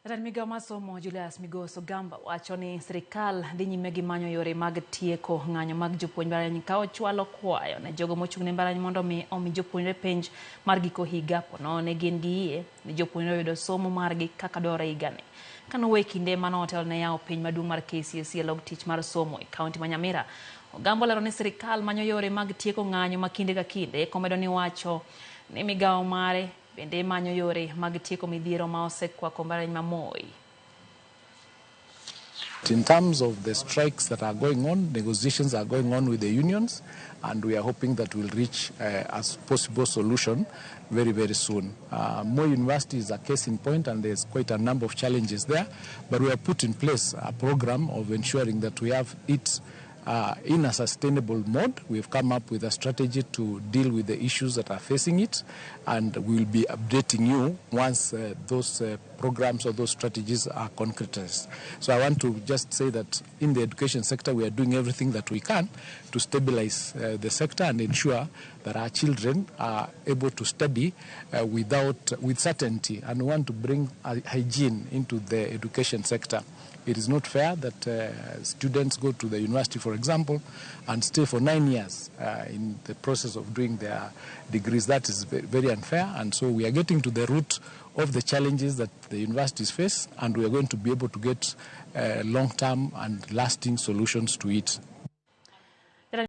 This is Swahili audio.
Jatend Migawo mar Somo Julius Migos Ogamba wacho ni sirikal dhi nyime gi manyo yore mag tieko ng'anyo mag jopuonj mbalariany ka ochwalo kwayo ne jogo mochung'ne mbalariany mondo omi jopuonjre penj mar giko higa pono ne gin gi yie ni jopuonjre yudo somo margi kaka dwarore higani. Kanowe kinde mano otel ne yawo penj maduong' mar KCSE log tich mar somo e kaunti ma Nyamira. Ogamba olero ni sirikal manyo yore mag tieko ng'anyo ma kinde ka kinde, komedo ni wacho ni migawo mare bende manyo yore mag tieko midhiero ma osekwako mbalariany ma Moi. In terms of the strikes that are going on, negotiations are going on with the unions, and we are hoping that we'll reach a possible solution very, very soon. Moi University is a case in point, and there's quite a number of challenges there, but we have put in place a program of ensuring that we have it in a sustainable mode. We've come up with a strategy to deal with the issues that are facing it, and we'll be updating you once those programs or those strategies are concretized. So I want to just say that in the education sector, we are doing everything that we can to stabilize the sector and ensure that our children are able to study with certainty, and we want to bring hygiene into the education sector. It is not fair that students go to the university, for example, and stay for 9 years in the process of doing their degrees. That is very unfair, and so we are getting to the root of the challenges that the universities face, and we are going to be able to get long-term and lasting solutions to it.